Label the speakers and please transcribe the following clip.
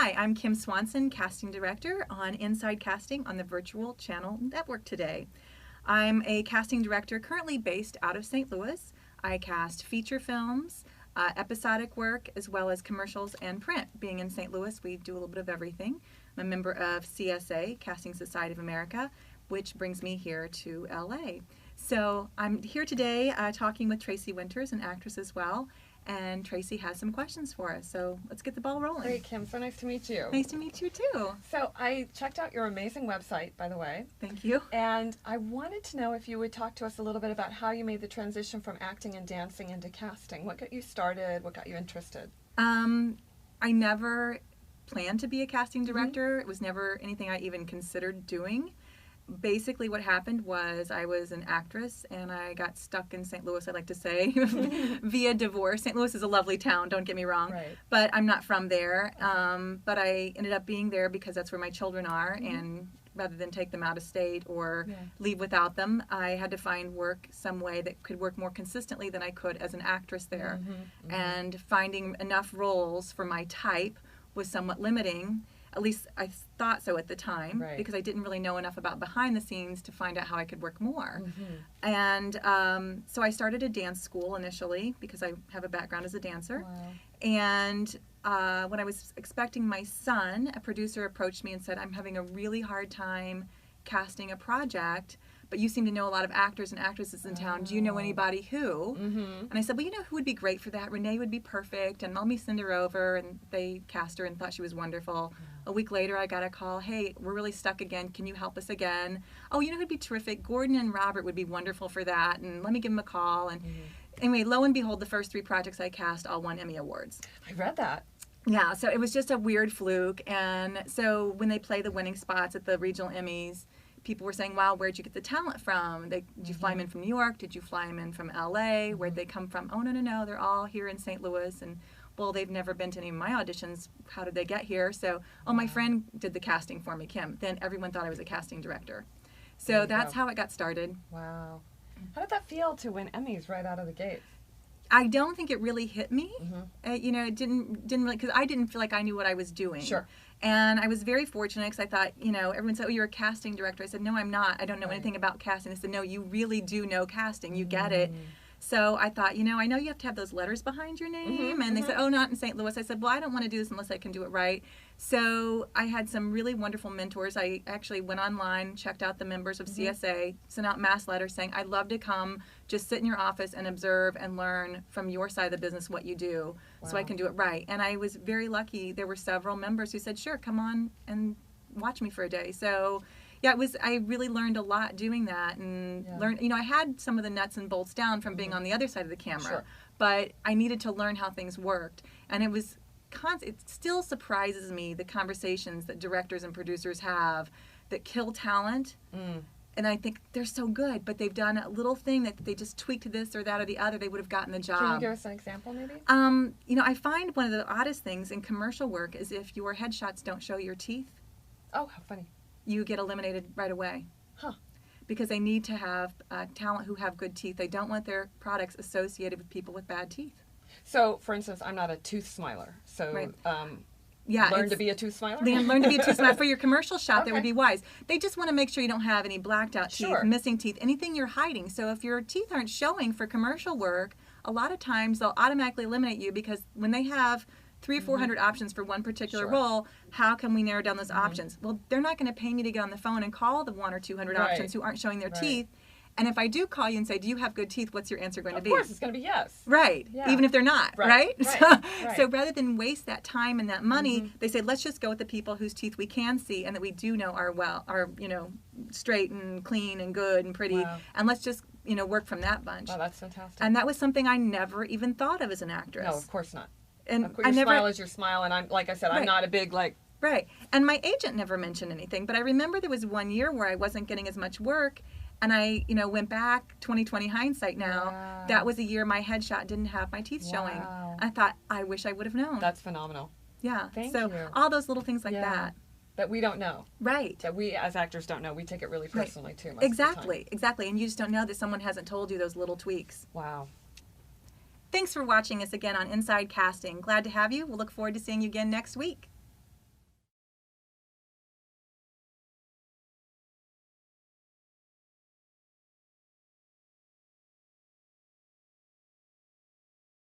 Speaker 1: Hi, I'm Kim Swanson, casting director on Inside Casting on the Virtual Channel Network today. I'm a casting director currently based out of St. Louis. I cast feature films, episodic work, as well as commercials and print. Being in St. Louis, we do a little bit of everything. I'm a member of CSA, Casting Society of America, which brings me here to LA. So I'm here today talking with Tracy Winters, an actress as well. And Tracy has some questions for us, so let's get the ball rolling.
Speaker 2: Great, Kim. So nice to meet you.
Speaker 1: Nice to meet you, too.
Speaker 2: So I checked out your amazing website, by the way.
Speaker 1: Thank you.
Speaker 2: And I wanted to know if you would talk to us a little bit about how you made the transition from acting and dancing into casting. What got you started? What got you interested?
Speaker 1: I never planned to be a casting director. It was never anything I even considered doing. Basically what happened was I was an actress and I got stuck in St. Louis, I like to say, via divorce. St. Louis is a lovely town, don't get me wrong,
Speaker 2: Right.
Speaker 1: but I'm not from there. But I ended up being there because that's where my children are, and rather than take them out of state or leave without them, I had to find work some way that could work more consistently than I could as an actress there. And finding enough roles for my type was somewhat limiting. At least I thought so at the time, because I didn't really know enough about behind the scenes to find out how I could work more. And so I started a dance school initially because I have a background as a dancer. And when I was expecting my son, a producer approached me and said, I'm having a really hard time casting a project, but you seem to know a lot of actors and actresses in town. Do you know anybody who? And I said, well, you know who would be great for that? Renee would be perfect, and let me send her over. And they cast her and thought she was wonderful. A week later, I got a call, hey, we're really stuck again. Can you help us again? Oh, you know who'd be terrific? Gordon and Robert would be wonderful for that, and let me give them a call. And anyway, lo and behold, the first 3 projects I cast all won Emmy Awards.
Speaker 2: I read that.
Speaker 1: Yeah, so it was just a weird fluke. And so when they play the winning spots at the regional Emmys, people were saying, wow, where'd you get the talent from? Did you fly them in from New York? Did you fly them in from LA? Where'd they come from? Oh, no, they're all here in St. Louis. And, well, they've never been to any of my auditions. How did they get here? So, oh, my friend did the casting for me, Kim. Then everyone thought I was a casting director. So that's how it got started.
Speaker 2: Wow. How did that feel to win Emmys right out of the gate?
Speaker 1: I don't think it really hit me. You know, it didn't really, because I didn't feel like I knew what I was doing.
Speaker 2: Sure.
Speaker 1: And I was very fortunate because I thought, you know, everyone said, oh, you're a casting director. I said, no, I'm not. I don't know anything about casting. I said, no, you really do know casting. You get it. So I thought, you know, I know you have to have those letters behind your name. And they said, oh, not in St. Louis. I said, well, I don't want to do this unless I can do it right. So I had some really wonderful mentors. I actually went online, checked out the members of CSA, sent out mass letters saying, I'd love to come, just sit in your office and observe and learn from your side of the business what you do so I can do it right. And I was very lucky. There were several members who said, sure, come on and watch me for a day. So yeah, I really learned a lot doing that, and learned, you know, I had some of the nuts and bolts down from being on the other side of the camera, but I needed to learn how things worked. And it was it still surprises me, the conversations that directors and producers have that kill talent. And I think they're so good, but they've done a little thing that they just tweaked this or that or the other, they would have gotten the job.
Speaker 2: Can you give us an example, maybe?
Speaker 1: You know, I find one of the oddest things in commercial work is if your headshots don't show your teeth.
Speaker 2: Oh, how funny.
Speaker 1: You get eliminated right away. Because they need to have talent who have good teeth. They don't want their products associated with people with bad teeth.
Speaker 2: So, for instance, I'm not a tooth smiler. So, learn to be a tooth smiler?
Speaker 1: Learn to be a tooth smiler. For your commercial shot, that would be wise. They just want to make sure you don't have any blacked out teeth, missing teeth, anything you're hiding. So if your teeth aren't showing for commercial work, a lot of times they'll automatically eliminate you, because when they have 300 or 400 options for one particular role, how can we narrow down those options? Well, they're not going to pay me to get on the phone and call the 100 or 200 options who aren't showing their teeth. And if I do call you and say, do you have good teeth, what's your answer going to be?
Speaker 2: Of course, it's going to be yes.
Speaker 1: Right.
Speaker 2: Yeah.
Speaker 1: Even if they're not, right?
Speaker 2: Right.
Speaker 1: So rather than waste that time and that money, they say, let's just go with the people whose teeth we can see and that we do know are you know, straight and clean and good and pretty. And let's just, you know, work from that bunch.
Speaker 2: Oh, that's fantastic.
Speaker 1: And that was something I never even thought of as an actress.
Speaker 2: No, of course not.
Speaker 1: And
Speaker 2: of course, your smile is your smile, and I'm, like I said, I'm not a big, like...
Speaker 1: Right. And my agent never mentioned anything, but I remember there was one year where I wasn't getting as much work, and I, you know, went back, 20/20 hindsight now, that was a year my headshot didn't have my teeth showing. I thought, I wish I would have known.
Speaker 2: That's phenomenal.
Speaker 1: Yeah.
Speaker 2: Thank
Speaker 1: you. All those little things like that.
Speaker 2: That we don't know.
Speaker 1: Right.
Speaker 2: That we as actors don't know. We take it really personally too much.
Speaker 1: Exactly. Exactly. And you just don't know that someone hasn't told you those little tweaks.
Speaker 2: Wow.
Speaker 1: Thanks for watching us again on Inside Casting. Glad to have you. We'll look forward to seeing you again next week.